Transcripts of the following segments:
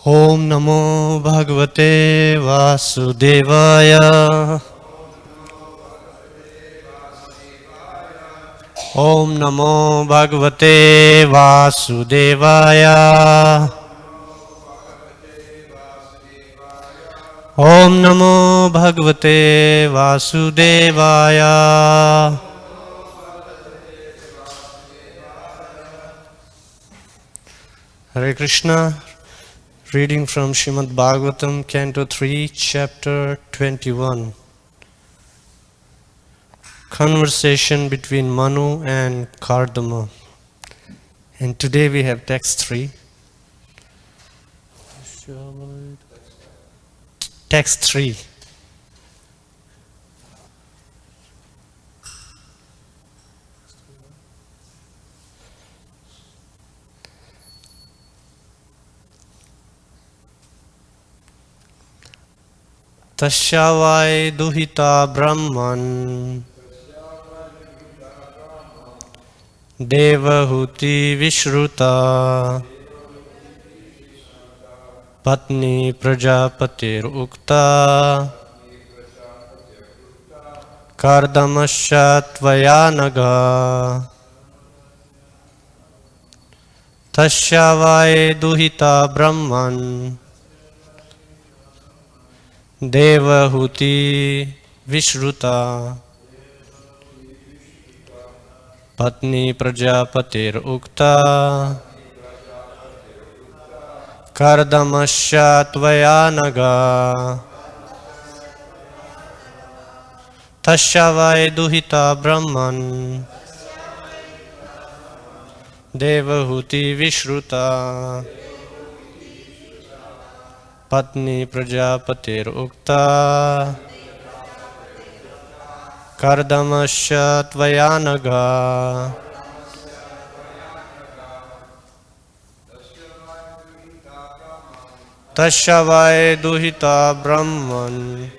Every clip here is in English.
Om Namo Bhagavate Vasudevaya. Om Namo Bhagavate Vasudevaya. Om Namo Bhagavate Vasudevaya. Hare Krishna. Reading from Srimad Bhagavatam, Canto 3, Chapter 21. Conversation between Manu and Kardama. And today we have text 3. Text 3. Tasyavai duhita brahman devahuti vishruta patni prajapatir ukta kardamasya tvayanaga. Tasyavai duhita brahman devahuti vishruta patni prajapatir ukta kardamasya tvayanaga. Tasyavai duhita brahman devahuti vishruta patni prajapatir ukta kardamasya tvayanaga. Tasyavai duhita brahman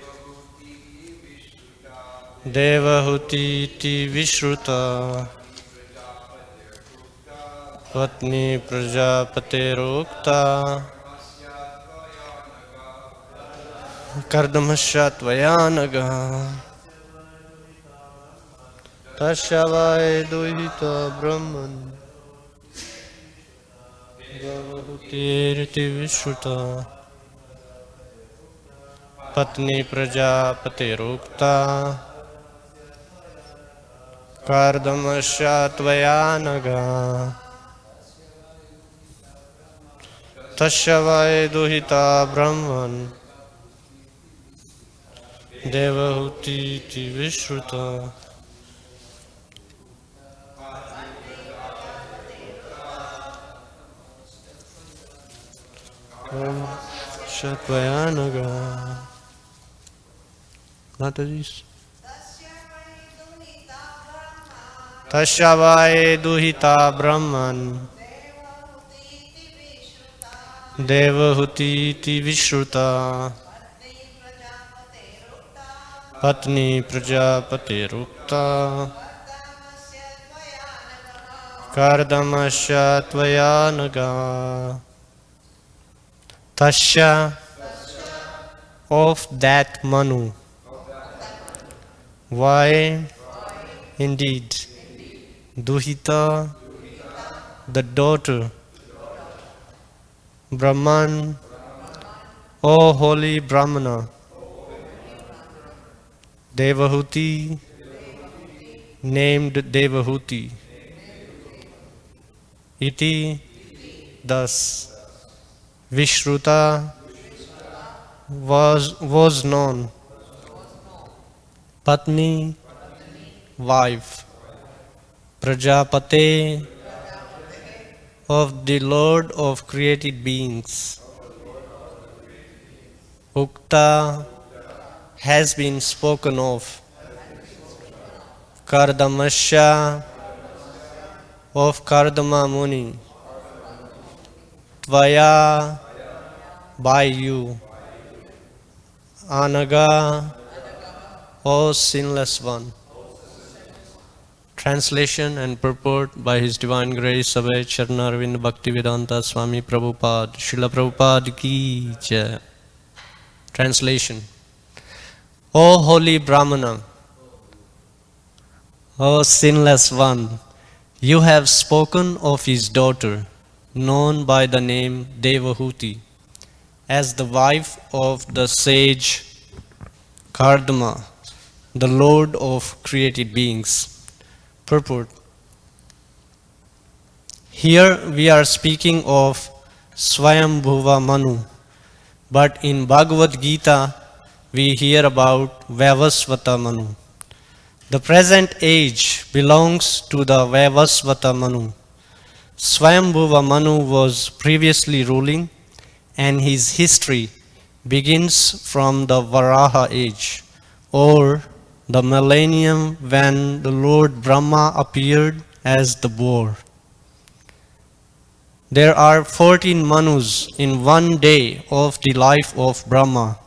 devahuti vishruta patni prajapatir ukta kardamasya tvayanaga. Tasyavai duhita brahman devahuti vishruta patni prajapatir ukta kardamasya tvayanaga. Tasyavai duhita brahman devahuti vishruta Shatvayanaga. Mataji's. Tasyavai duhita brahman devahuti vishruta patni prajapatir ukta kardamasya tvayanaga. Tasya, of that Manu. Why? Indeed. Duhita, the daughter. Brahman, O holy Brahmana. Devahuti, named Devahuti. Iti, thus. Vishruta, was known. Patni, wife. Prajapate, of the Lord of created beings. Ukta, has been spoken of. Kardamasya, of Kardama Muni. Tvaya, by you. Anaga, O sinless one. Translation and purport by His Divine Grace Abhay Charnarvind Bhaktivedanta Swami Prabhupada Srila Prabhupada Ki Jai. Translation. O holy Brahmana, O sinless one, you have spoken of his daughter, known by the name Devahuti, as the wife of the sage Kardama, the Lord of created beings. Purport. Here we are speaking of Swayambhuva Manu, but in Bhagavad Gita we hear about Vaivasvata Manu. The present age belongs to the Vaivasvata Manu. Swayambhuva Manu was previously ruling, and his history begins from the Varaha age, or the millennium when the Lord Brahma appeared as the boar. There are 14 Manus in one day of the life of Brahma,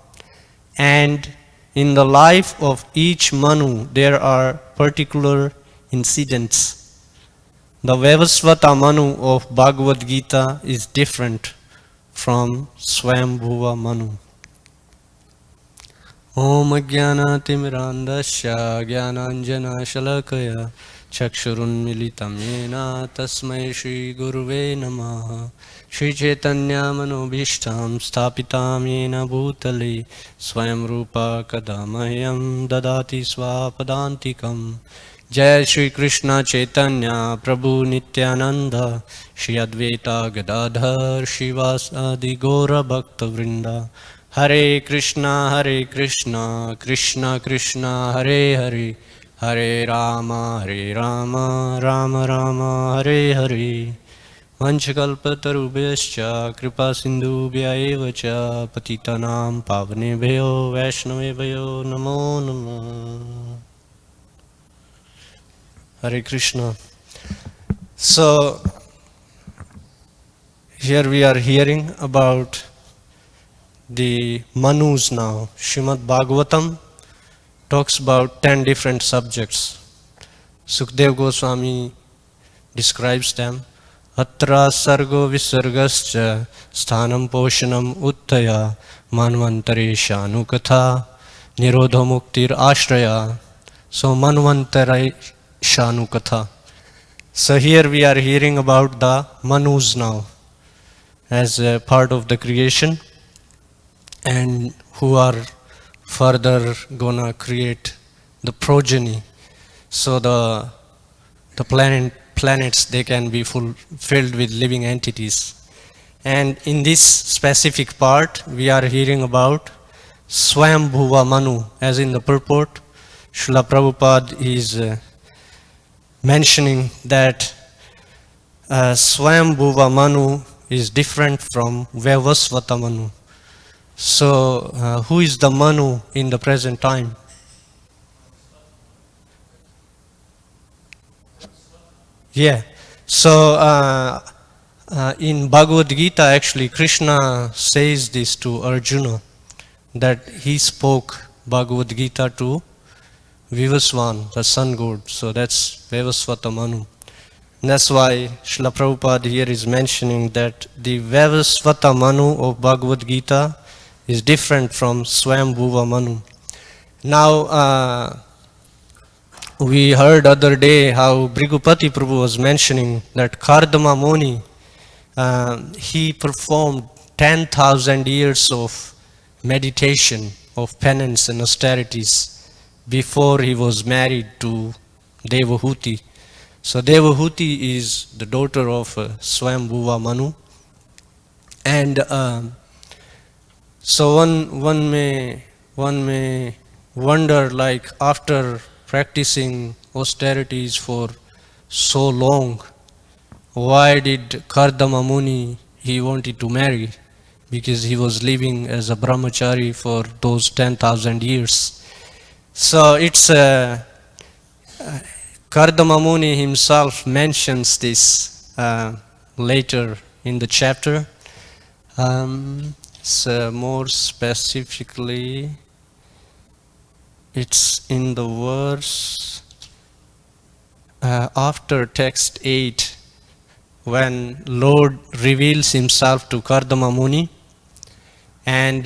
and in the life of each Manu there are particular incidents. The Vaivasvata Manu of Bhagavad Gita is different from Swayambhuva Manu. Om Jnana-timirandasya Jnananjana-shalakaya Chakshurunmilitam Yena Tasmai Shri Guruve Namaha. Shri Chaitanya Manobhishtam Sthapitam Yena Bhutale Swayam Rupa Kadamahyam Dadati Swapadantikam. Jai Shri Krishna Chaitanya Prabhu Nityananda Shri Advaita Gadadhar Shivasadi Gora Bhakta Vrinda. Hare Krishna, Krishna Krishna, Hare Hare, Hare Rama, Rama Rama, Hare Hare. Vanchakalpatarubhyascha, Kripa Sindhubhya eva cha, Patitanam Pavanebhyo, Vaishnavebhyo, Namo Namah. Hare Krishna. So, here we are hearing about the Manus now. Srimad Bhagavatam talks about 10 different subjects. Sukdev Goswami describes them. Atra sargo visargascha sthanam poshanam uttaya manvantare shanukatha nirodha muktir ashraya. So manvantare shanukatha. So here we are hearing about the Manus now as a part of the creation, and who are further gonna create the progeny, so the planets they can be filled with living entities. And in this specific part we are hearing about Swayambhuva Manu, as in the purport Srila Prabhupada is mentioning that Swayambhuva Manu is different from Vaivasvata Manu. So, who is the Manu in the present time? Yeah. So, in Bhagavad Gita, actually, Krishna says this to Arjuna, that he spoke Bhagavad Gita to Vivaswan, the sun god. So, that's Vaivasvata Manu. And that's why Srila Prabhupada here is mentioning that the Vaivasvata Manu of Bhagavad Gita is different from Swayambhuva Manu. Now, we heard other day how Bhrigupati Prabhu was mentioning that Kardama Muni, he performed 10,000 years of meditation, of penance and austerities before he was married to Devahuti. So Devahuti is the daughter of Swayambhuva Manu. And so one may wonder, like, after practicing austerities for so long, why did Kardama Muni he wanted to marry? Because he was living as a brahmachari for those 10,000 years. So it's Kardama Muni himself mentions this later in the chapter. So more specifically, it's in the verse after text 8, when Lord reveals himself to Kardama Muni, and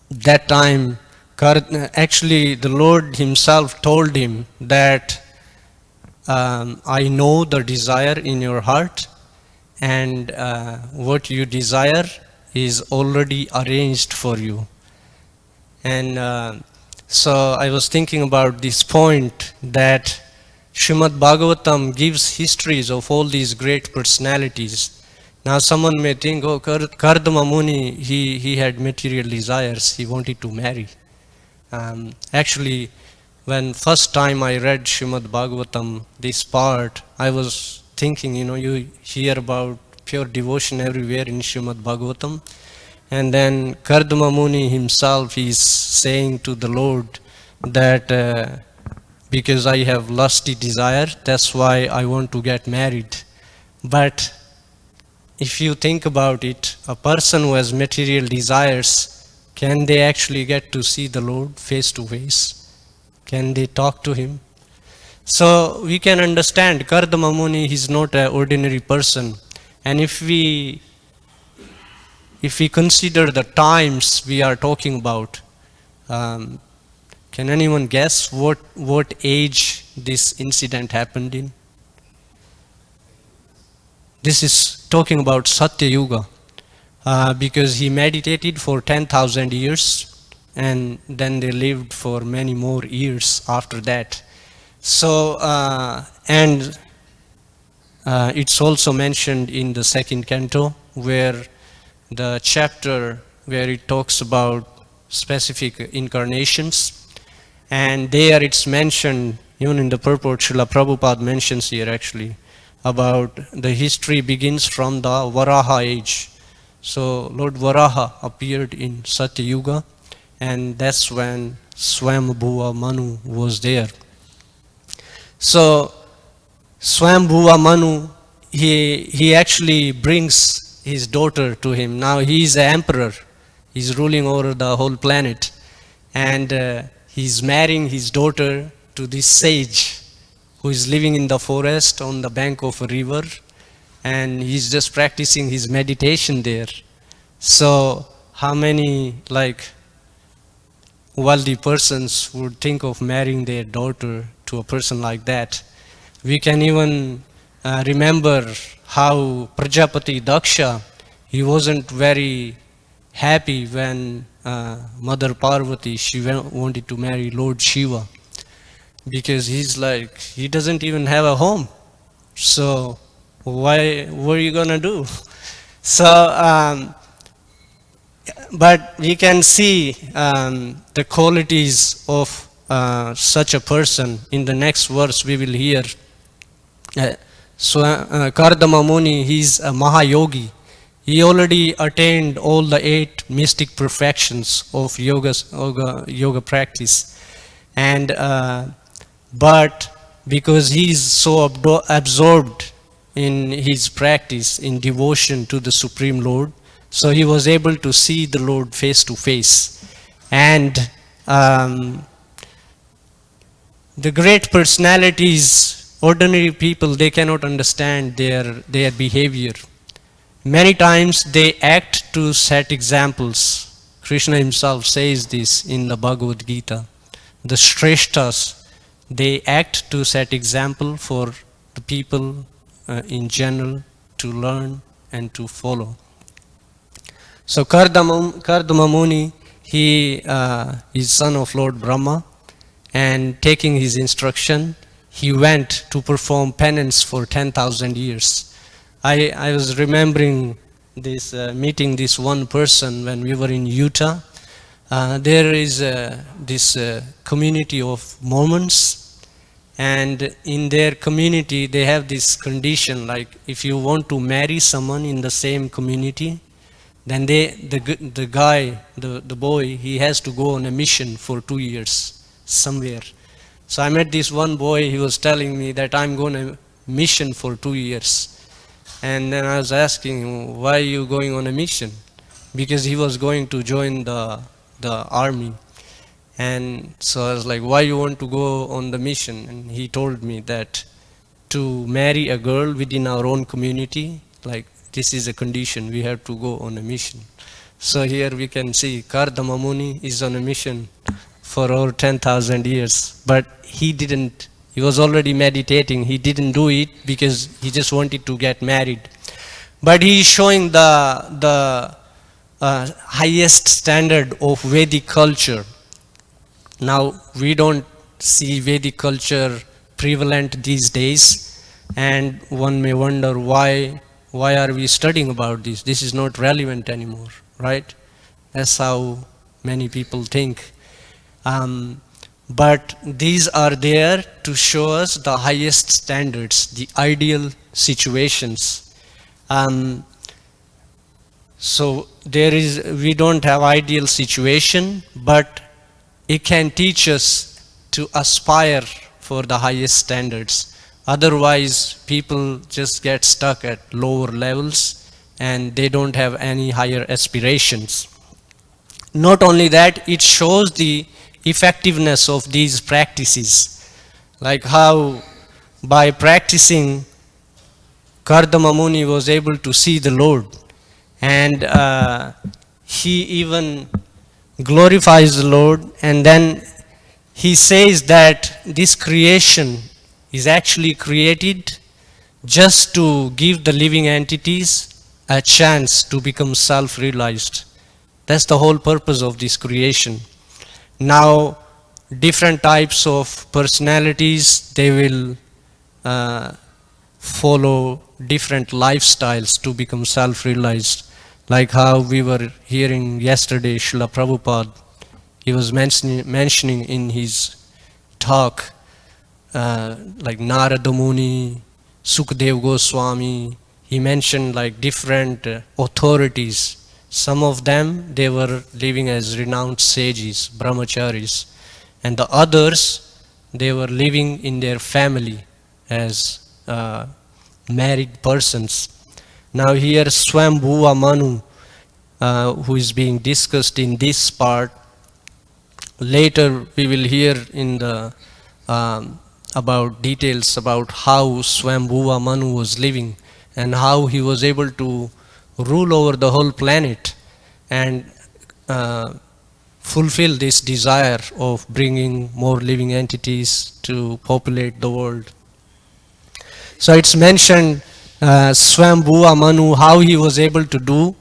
that time actually the Lord himself told him that I know the desire in your heart, and what you desire is already arranged for you. And so I was thinking about this point that Srimad Bhagavatam gives histories of all these great personalities. Now someone may think, oh, Kardama Muni, he had material desires, he wanted to marry. Actually, when first time I read Srimad Bhagavatam, this part, I was thinking, you hear about pure devotion everywhere in Srimad Bhagavatam. And then Kardama Muni himself is saying to the Lord that because I have lusty desire, that's why I want to get married. But if you think about it, a person who has material desires, can they actually get to see the Lord face to face? Can they talk to him? So we can understand Kardama Muni is not an ordinary person. And if we consider the times we are talking about, can anyone guess what age this incident happened in? This is talking about Satya Yuga, because he meditated for 10,000 years, and then they lived for many more years after that. So, and it's also mentioned in the second canto, where the chapter where it talks about specific incarnations, and there it's mentioned, even in the purport, Srila Prabhupada mentions here actually, about the history begins from the Varaha age. So Lord Varaha appeared in Satya Yuga, and that's when Swambhuva Manu was there. So Swambhuva Manu, he actually brings his daughter to him. Now he is an emperor. He's ruling over the whole planet. And he's marrying his daughter to this sage who is living in the forest on the bank of a river. And he's just practicing his meditation there. So how many wealthy persons would think of marrying their daughter to a person like that? We can even remember how Prajapati Daksha, he wasn't very happy when Mother Parvati, she wanted to marry Lord Shiva, because he's like, he doesn't even have a home. So what are you gonna do? So, but we can see the qualities of such a person. In the next verse we will hear Kardama Muni, he's a Mahayogi. He already attained all the 8 mystic perfections of yoga practice. And but because he's so absorbed in his practice, in devotion to the Supreme Lord, so he was able to see the Lord face to face. And the great personalities, ordinary people, they cannot understand their behavior. Many times they act to set examples. Krishna himself says this in the Bhagavad Gita. The Shreshtas, they act to set example for the people in general to learn and to follow. So Kardama Muni, he is son of Lord Brahma, and taking his instruction, he went to perform penance for 10,000 years. I was remembering this meeting this one person when we were in Utah. There is this community of Mormons, and in their community they have this condition, like if you want to marry someone in the same community, then the boy, he has to go on a mission for 2 years somewhere. So I met this one boy, he was telling me that I'm going on a mission for 2 years. And then I was asking him, why are you going on a mission? Because he was going to join the army. And so I was like, why you want to go on the mission? And he told me that to marry a girl within our own community, like this is a condition, we have to go on a mission. So here we can see Kardama Muni is on a mission for over 10,000 years, but he was already meditating. He didn't do it because he just wanted to get married. But he is showing the highest standard of Vedic culture. Now, we don't see Vedic culture prevalent these days, and one may wonder why are we studying about this? This is not relevant anymore, right? That's how many people think. But these are there to show us the highest standards, the ideal situations. So we don't have ideal situation, but it can teach us to aspire for the highest standards. Otherwise, people just get stuck at lower levels and they don't have any higher aspirations. Not only that, it shows the effectiveness of these practices, like how by practicing Kardama Muni was able to see the Lord, and he even glorifies the Lord, and then he says that this creation is actually created just to give the living entities a chance to become self-realized. That's the whole purpose of this creation. Now, different types of personalities, they will follow different lifestyles to become self-realized. Like how we were hearing yesterday, Srila Prabhupada, he was mentioning in his talk, like Narada Muni, Sukadev Goswami, he mentioned like different authorities. Some of them, they were living as renowned sages, brahmacharis, and the others, they were living in their family as married persons. Now here Swambhuva Manu, who is being discussed in this part, later we will hear in the about details about how Swambhuva Manu was living and how he was able to rule over the whole planet and fulfill this desire of bringing more living entities to populate the world. So it's mentioned Swambhuva Manu, how he was able to do.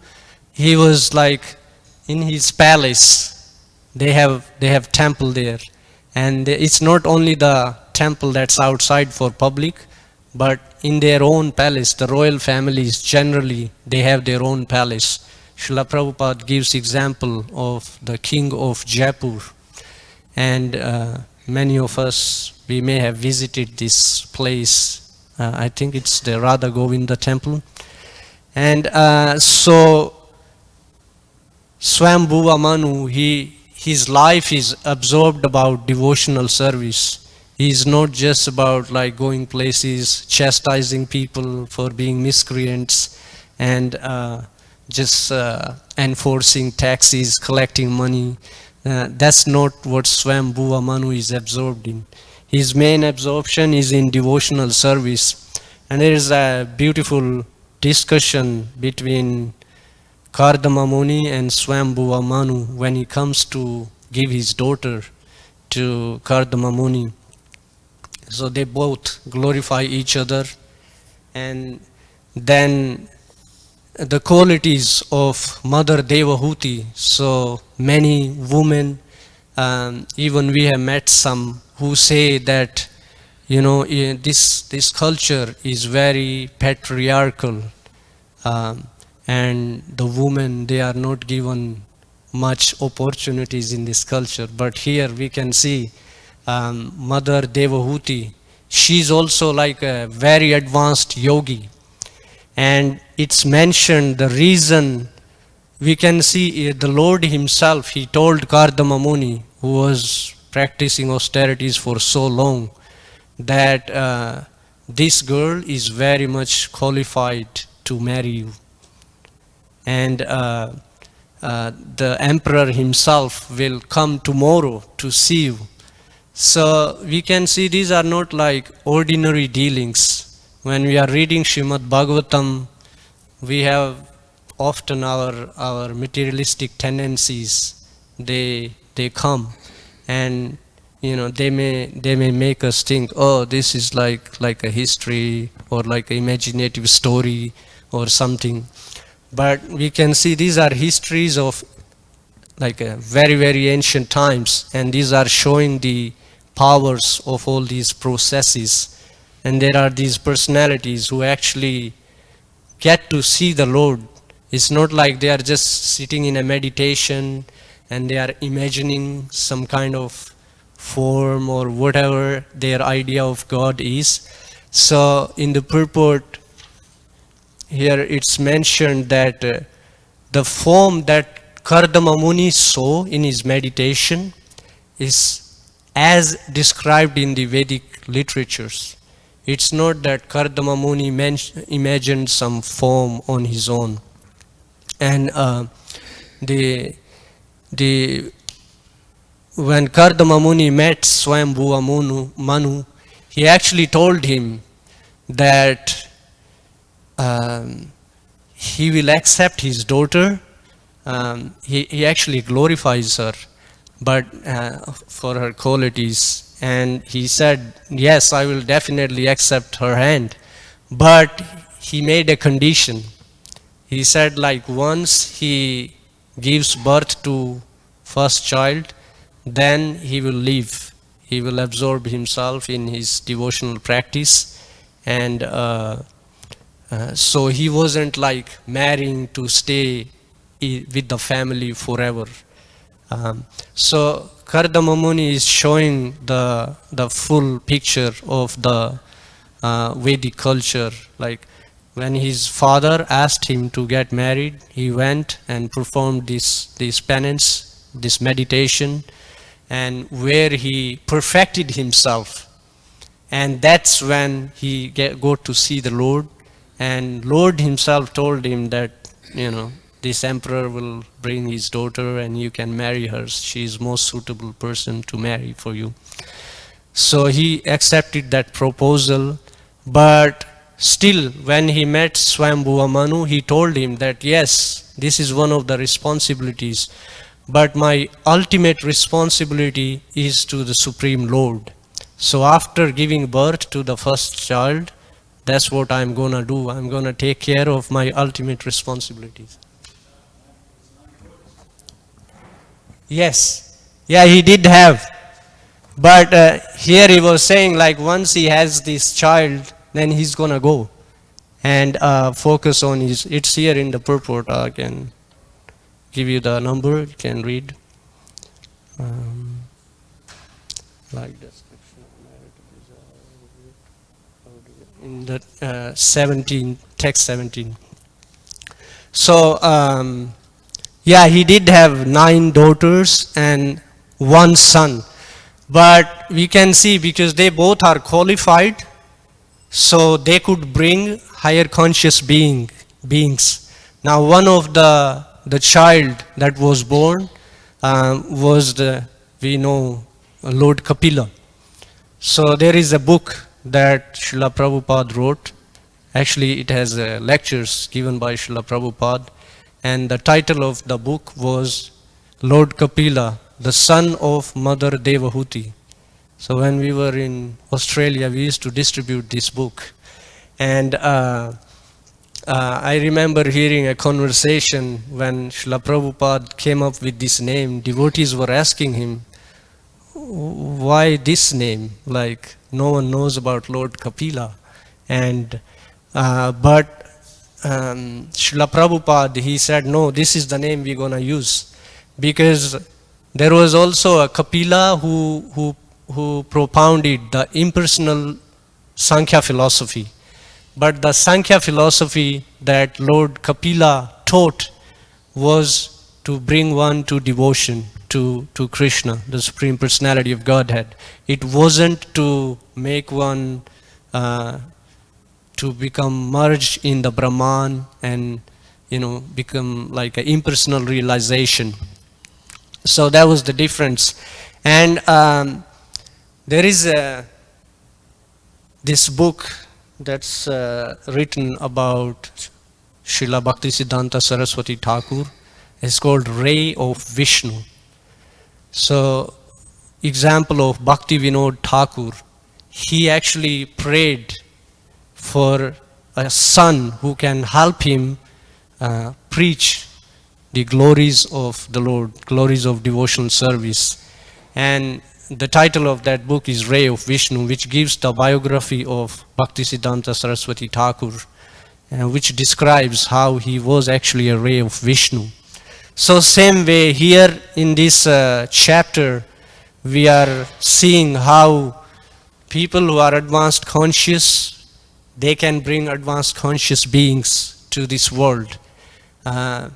He was like in his palace. They have temple there, and it's not only the temple that's outside for public, but in their own palace. The royal families generally, they have their own palace. Srila Prabhupada gives example of the king of Jaipur, and many of us, we may have visited this place. I think it's the Radha Govinda temple. And so Swambhuva Manu, his life is absorbed about devotional service. He is not just about like going places, chastising people for being miscreants, and just enforcing taxes, collecting money. That's not what Swambhuva Manu is absorbed in. His main absorption is in devotional service. And there is a beautiful discussion between Kardama Muni and Swambhuva Manu when he comes to give his daughter to Kardama Muni. So they both glorify each other, and then the qualities of Mother Devahuti. So many women, even we have met some who say that, you know, this culture is very patriarchal, and the women, they are not given much opportunities in this culture. But here we can see Mother Devahuti, she's also like a very advanced yogi. And it's mentioned the reason, we can see the Lord himself, he told Kardama Muni, who was practicing austerities for so long, that this girl is very much qualified to marry you. And the emperor himself will come tomorrow to see you. So we can see these are not like ordinary dealings. When we are reading Srimad Bhagavatam, we have often our materialistic tendencies. They come, and they may make us think, oh, this is like a history or like an imaginative story or something. But we can see these are histories of like a very ancient times, and these are showing the powers of all these processes. And there are these personalities who actually get to see the Lord. It's not like they are just sitting in a meditation and they are imagining some kind of form or whatever their idea of God is. So in the purport here it's mentioned that the form that Kardama Muni saw in his meditation is as described in the Vedic literatures. It's not that Kardama Muni imagined some form on his own. And when Kardama Muni met Swayambhuva Manu, he actually told him that he will accept his daughter. He actually glorifies her, but for her qualities. And he said, yes, I will definitely accept her hand. But he made a condition. He said, like, once he gives birth to first child, then he will leave. He will absorb himself in his devotional practice. And so he wasn't like marrying to stay with the family forever. So Kardama Muni is showing the full picture of the Vedic culture. Like when his father asked him to get married, he went and performed this penance, this meditation, and where he perfected himself. And that's when he got to see the Lord. And Lord himself told him that, this emperor will bring his daughter and you can marry her. She is most suitable person to marry for you. So he accepted that proposal. But still, when he met Swayambhuva Manu, he told him that, yes, this is one of the responsibilities. But my ultimate responsibility is to the Supreme Lord. So after giving birth to the first child, that's what I'm going to do. I'm going to take care of my ultimate responsibilities. Yes. Yeah, he did have. But here he was saying, like, once he has this child, then he's going to go and focus on his. It's here in the purport. I can give you the number. You can read. Like description of in the 17, text 17. So, yeah, he did have 9 daughters and 1 son. But we can see, because they both are qualified, so they could bring higher conscious beings. Now, one of the child that was born was we know Lord Kapila. So there is a book that Srila Prabhupada wrote. Actually, it has lectures given by Srila Prabhupada. And the title of the book was Lord Kapila, the son of Mother Devahuti. So when we were in Australia, we used to distribute this book. And I remember hearing a conversation when Srila Prabhupada came up with this name. Devotees were asking him, why this name? Like, no one knows about Lord Kapila. And but Srila Prabhupada, he said, no, this is the name we're going to use. Because there was also a Kapila who propounded the impersonal Sankhya philosophy. But the Sankhya philosophy that Lord Kapila taught was to bring one to devotion to Krishna, the Supreme Personality of Godhead. It wasn't to make one to become merged in the Brahman and become like an impersonal realization. So that was the difference. And there is this book that's written about Srila Bhaktisiddhanta Saraswati Thakur. It's called Ray of Vishnu. So, example of Bhakti Vinod Thakur, he actually prayed for a son who can help him preach the glories of the Lord, glories of devotional service. And the title of that book is Ray of Vishnu, which gives the biography of Bhaktisiddhanta Saraswati Thakur, which describes how he was actually a ray of Vishnu. So same way here in this chapter, we are seeing how people who are advanced conscious, they can bring advanced conscious beings to this world. Srila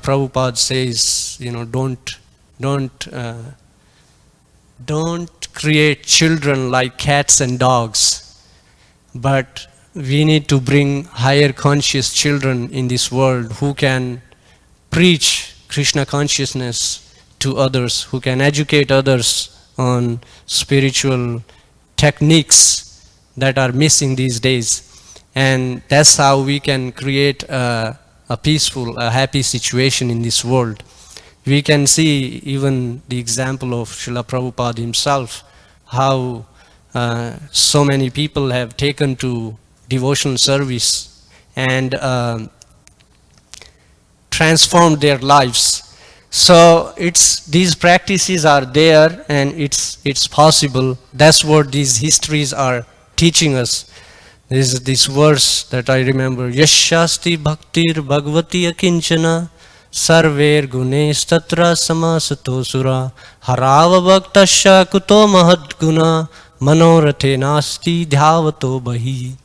Prabhupada says, don't create children like cats and dogs, but we need to bring higher conscious children in this world who can preach Krishna consciousness to others, who can educate others on spiritual techniques that are missing these days. And that's how we can create a peaceful, a happy situation in this world. We can see even the example of Srila Prabhupada himself, how so many people have taken to devotional service and transformed their lives. So these practices are there, and it's possible. That's what these histories are teaching us. There's this verse that I remember: Yashasti bhaktir bhagavati akinchana sarver gunes tatra samasato sura harava bhaktasya kuto mahad guna manorathe nasti dhyavato bahi.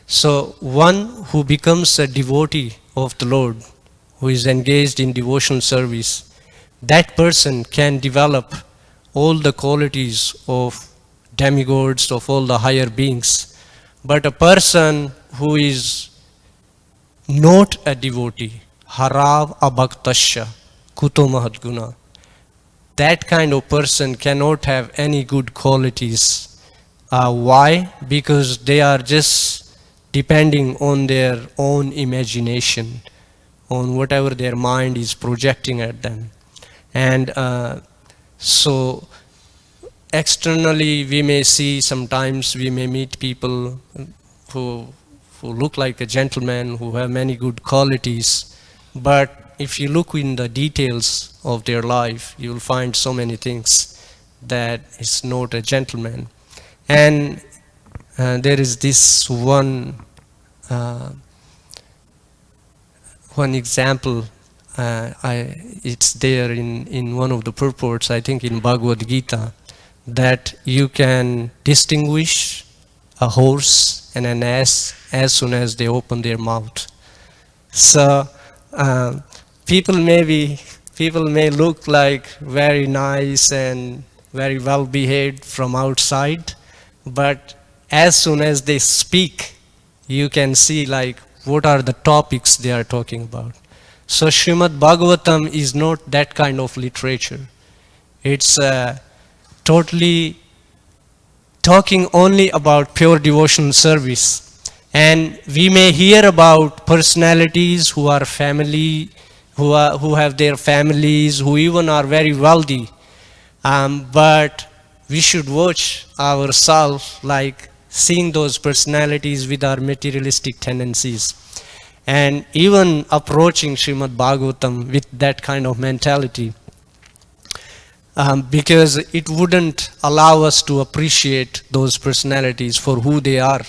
So one who becomes a devotee of the Lord, who is engaged in devotional service, that person can develop all the qualities of demigods, of all the higher beings. But a person who is not a devotee, harav abhaktasya kuto mahadguna, that kind of person cannot have any good qualities. Why? Because they are just depending on their own imagination, on whatever their mind is projecting at them. And so externally we may see, sometimes we may meet people who look like a gentleman, who have many good qualities, but if you look in the details of their life, you will find so many things that is not a gentleman. And there is this one example, it's there in one of the purports, I think in Bhagavad Gita, that you can distinguish a horse and an ass as soon as they open their mouth. So people may look like very nice and very well behaved from outside, but as soon as they speak, you can see like what are the topics they are talking about. So Srimad Bhagavatam is not that kind of literature. It's totally talking only about pure devotional service. And we may hear about personalities who are family, who have their families, who even are very wealthy. But we should watch ourselves, like seeing those personalities with our materialistic tendencies. And even approaching Srimad Bhagavatam with that kind of mentality. Because it wouldn't allow us to appreciate those personalities for who they are.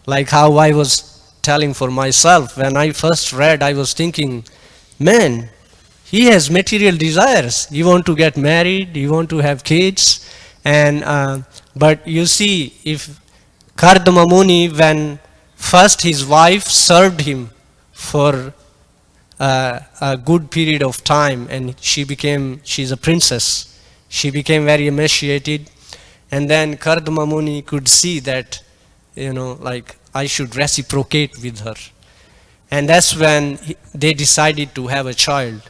Like how I was telling for myself, when I first read, I was thinking, man, he has material desires. He want to get married, he want to have kids. And but you see, if Kardama Muni, when first his wife served him for a good period of time, and she's a princess. She became very emaciated, and then Kardama Muni could see that, like I should reciprocate with her. And that's when they decided to have a child.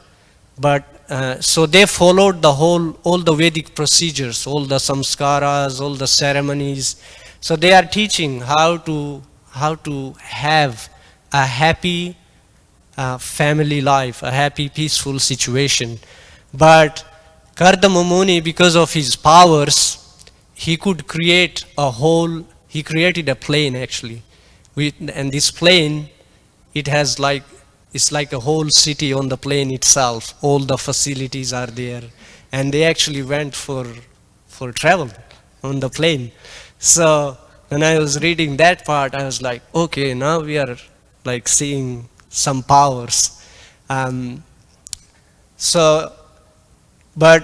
But so they followed all the Vedic procedures, all the samskaras, all the ceremonies. So they are teaching how to have a happy family life, a happy, peaceful situation. But Kardama Muni, because of his powers, he could create he created a plane actually. And this plane, it has it's like a whole city on the plane itself. All the facilities are there. And they actually went for travel on the plane. So when I was reading that part, I was like, okay, now we are like seeing some powers. Um, so, but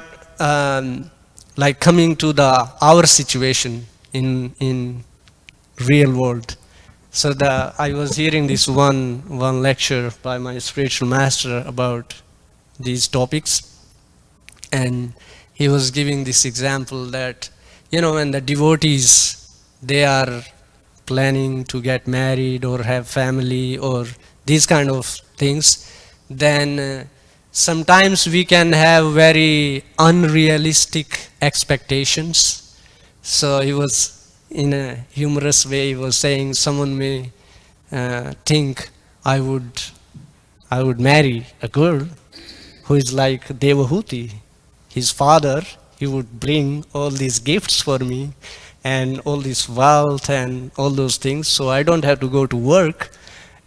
like coming to our situation in real world. So I was hearing this one lecture by my spiritual master about these topics, and he was giving this example that, when the devotees, they are planning to get married or have family or these kind of things, then sometimes we can have very unrealistic expectations. So he was, in a humorous way, he was saying someone may think I would marry a girl who is like Devahuti. His father, he would bring all these gifts for me and all this wealth and all those things, so I don't have to go to work.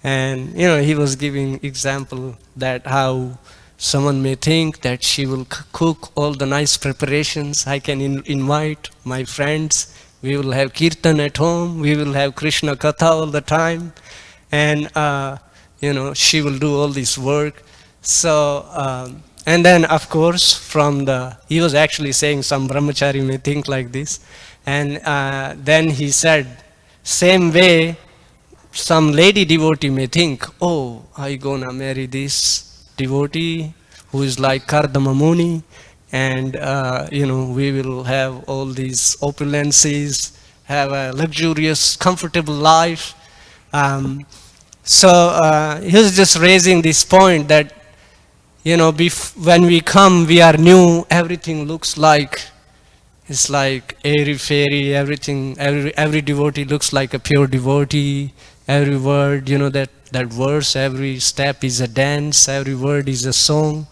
And he was giving example that how someone may think that she will cook all the nice preparations. I can invite my friends. We will have kirtan at home. We will have Krishna Katha all the time. And, she will do all this work. So, and then, of course, he was actually saying some brahmachari may think like this. And then he said, same way, some lady devotee may think, oh, I gonna marry this devotee who is like Kardama Muni, and we will have all these opulences, have a luxurious, comfortable life. So he was just raising this point that when we come, we are new. Everything looks like it's like airy fairy. Everything, every devotee looks like a pure devotee. Every word, that verse, every step is a dance, every word is a song.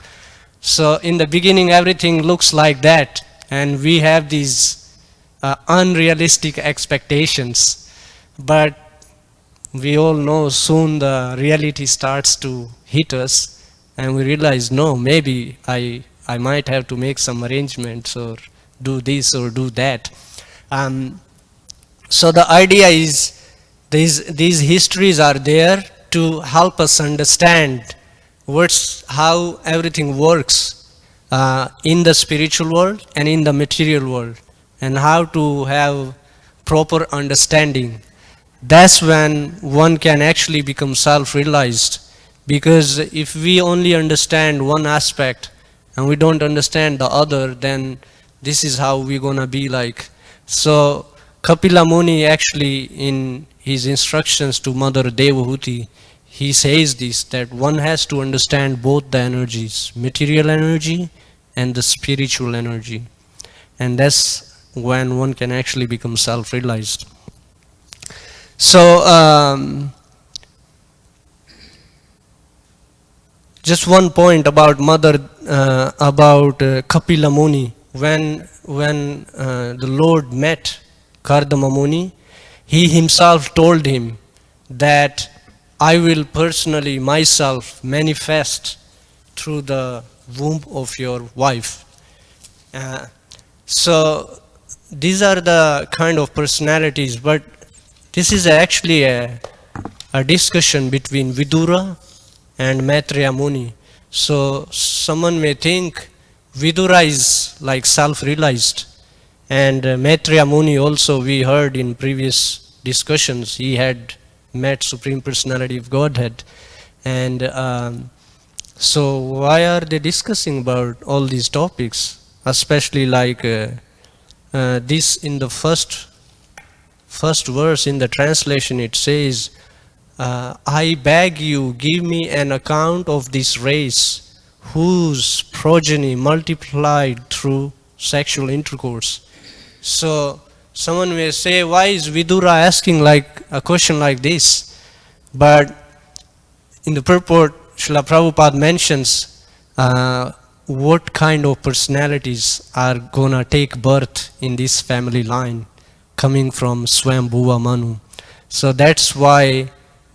So in the beginning, everything looks like that, and we have these unrealistic expectations. But we all know soon the reality starts to hit us, and we realize, no, maybe I might have to make some arrangements or do this or do that. So the idea is, these histories are there to help us understand how everything works in the spiritual world and in the material world, and how to have proper understanding. That's when one can actually become self-realized. Because if we only understand one aspect and we don't understand the other, then this is how we're gonna be like. So Kapila Muni actually, in his instructions to Mother Devahuti, he says this, that one has to understand both the energies, material energy and the spiritual energy. And that's when one can actually become self-realized. So just one point about Kapila Muni. When the Lord met Kardama Muni, he himself told him that I will personally myself manifest through the womb of your wife. So these are the kind of personalities, but this is actually a discussion between Vidura and Maitreya Muni. So someone may think Vidura is like self-realized, and Maitreya Muni also, we heard in previous discussions, he had met Supreme Personality of Godhead. And so why are they discussing about all these topics, especially like this in the first verse in the translation? It says I beg you, give me an account of this race whose progeny multiplied through sexual intercourse. So someone may say, why is Vidura asking like a question like this? But in the purport, Srila Prabhupada mentions what kind of personalities are gonna take birth in this family line coming from Swambhuva Manu. So that's why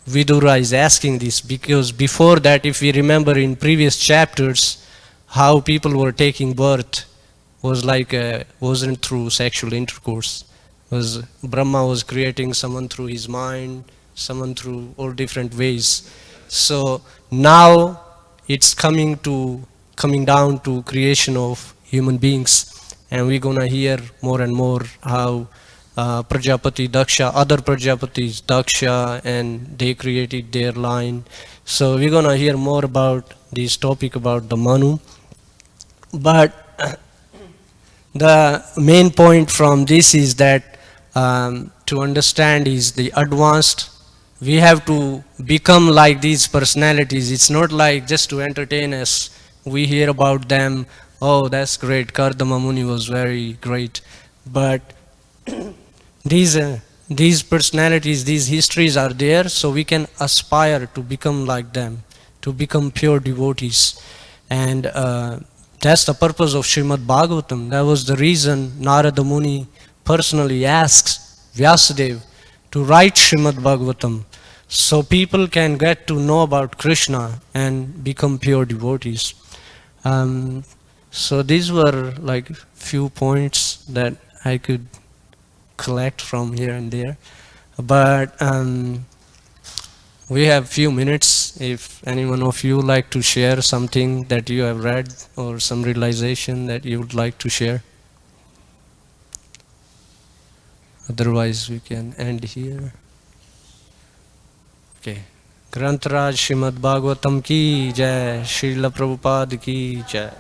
Vidura is asking this, because before that, if we remember in previous chapters, how people were taking birth was like wasn't through sexual intercourse. Was Brahma was creating someone through his mind, someone through all different ways. So now it's coming down to creation of human beings, and we're gonna hear more and more how Prajapati Daksha, other Prajapatis, Daksha, and they created their line. So we're gonna hear more about this topic about the Manu. But the main point from this is that to understand is the advanced, we have to become like these personalities. It's not like just to entertain us. We hear about them, oh, that's great, Kardama Muni was very great. But these personalities, these histories are there, so we can aspire to become like them, to become pure devotees. And that's the purpose of Srimad Bhagavatam. That was the reason Narada Muni personally asks Vyasadeva to write Srimad Bhagavatam, so people can get to know about Krishna and become pure devotees. So these were like few points that I could collect from here and there. But we have few minutes. If any one of you like to share something that you have read or some realization that you would like to share. Otherwise we can end here. Okay. Grantaraj Srimad Bhagavatam ki jai, Srila Prabhupada ki jai.